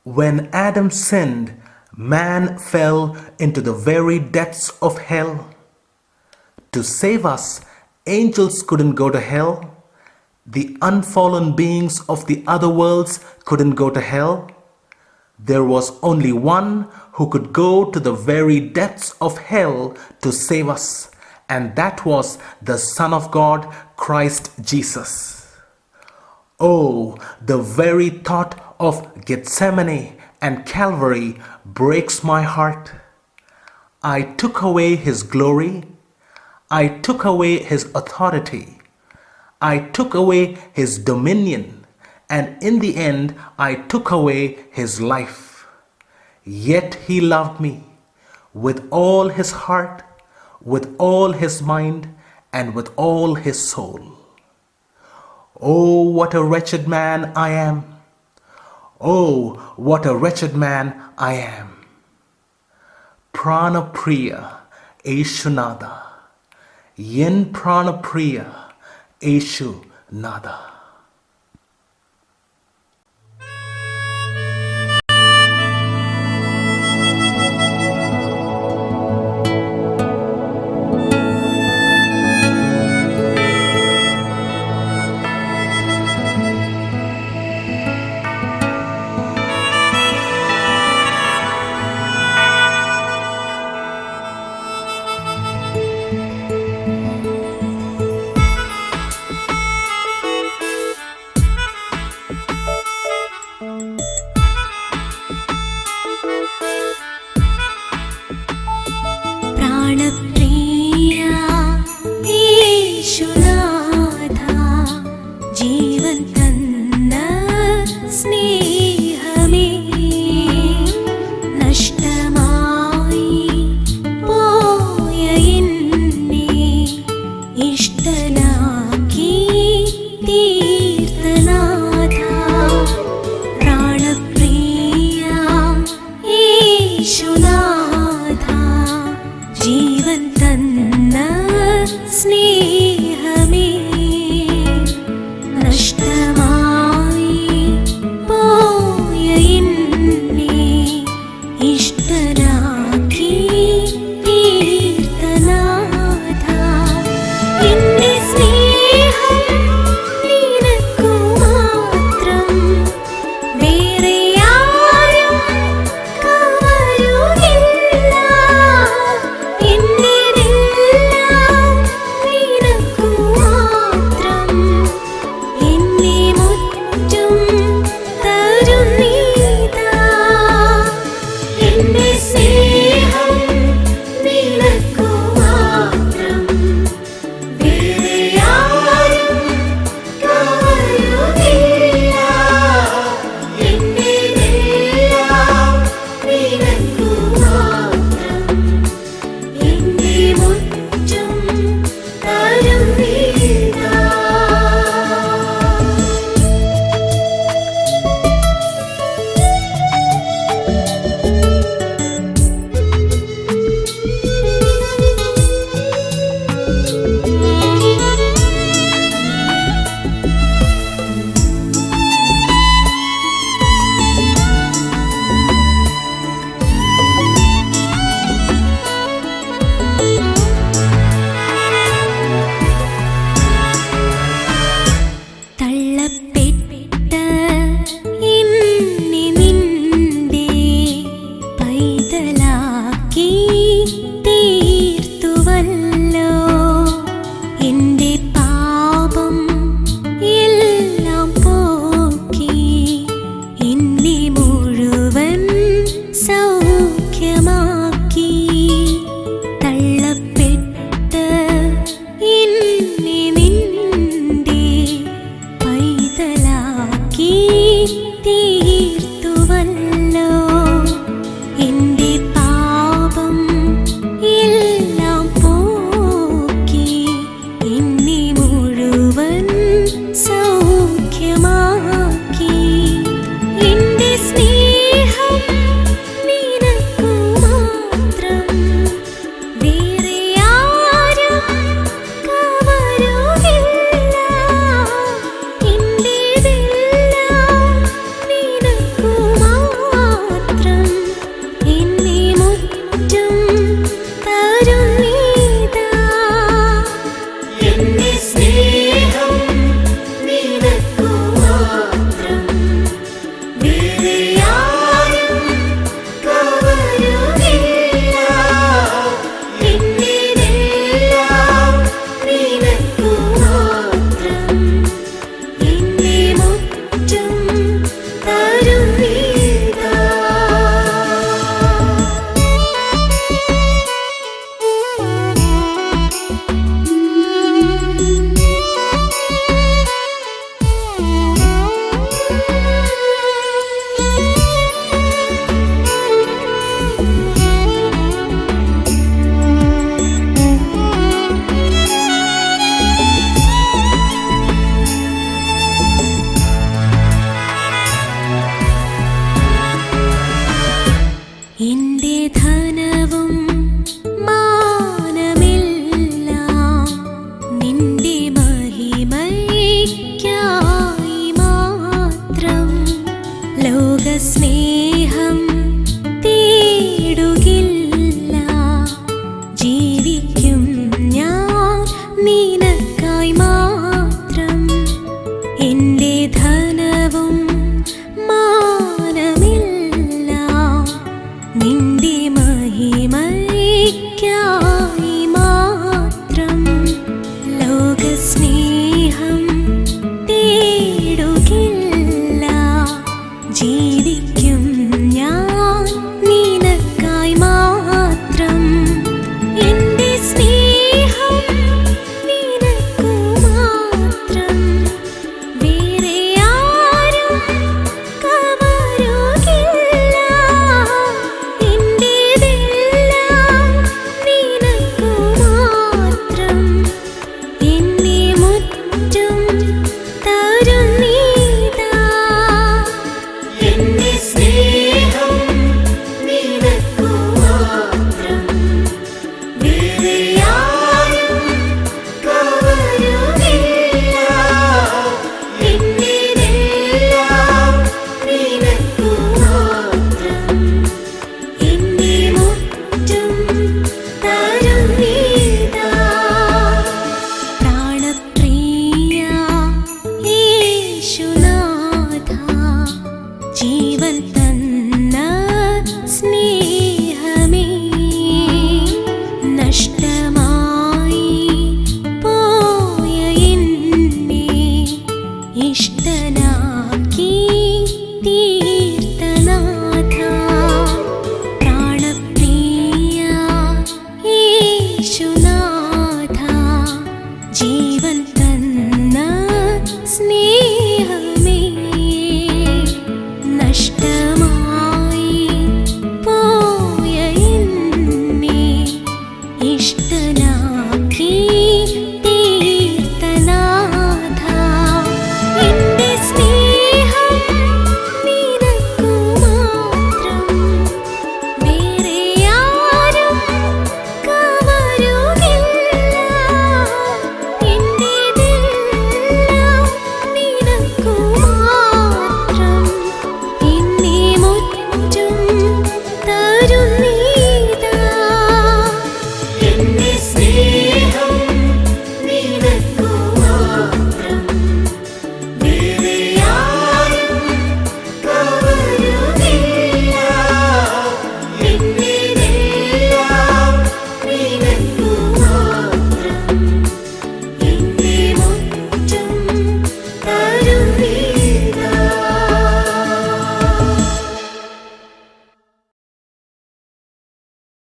When Adam sinned, man fell into the very depths of hell. To save us, angels couldn't go to hell. The unfallen beings of the other worlds couldn't go to hell. There was only one who could go to the very depths of hell to save us, and that was the Son of God, Christ Jesus. Oh, the very thought of Gethsemane and Calvary breaks my heart. I took away his glory. I took away his authority. I took away his dominion. And in the end, I took away his life. Yet he loved me with all his heart, with all his mind, and with all his soul. Oh, what a wretched man I am! Oh, what a wretched man I am! Pranapriya Eshunada, Yen Pranapriya Eshunada. प्राणप्रिया യേശുനാഥാ ജീവൻ തന്ന സ്നേഹമേ നഷ്ടമായി പോയ എന്നെ ഇഷ്ടനാക്കി തീർത്തനാഥാ പ്രാണപ്രിയ യേശുനാഥാ ജീവൻ എന്റെ ധനവും മാനമെല്ലാം നിന്റെ മഹിമയ്ക്കായി മാത്രം. ലോകസ്നേഹം തേടുകില്ല, ജീവിക്കും ഞാൻ നിനക്കായി മാത്രം. എന്റെ ധനവും മാനമെല്ലാം നിന്റെ മഹിമയ്ക്കായി മാത്രം. ലോകസ്നേഹം തേടുകില്ല, ജീവിക്കും ഞാൻ നിനക്കായി മാത്രം. എന്റെ സ്നേഹം നിനക്കു മാത്രം, വേറെ ആരും കവരുകില്ല. എന്റേതെല്ലാം നിനക്കു മാത്രം, എന്നെ മുറ്റും തരുന്നീതാ. എന്റെ സ്നേഹം നിനക്കു മാത്രം, വേറെ ആരും കവരുകില്ല. എന്റേതെല്ലാം നിനക്കു മാത്രം, എന്നെ മുറ്റും തരുന്നീതാ. പ്രാണപ്രിയ യേശുനാഥ, ജീവൻ തന്ന സ്നേഹിതാ,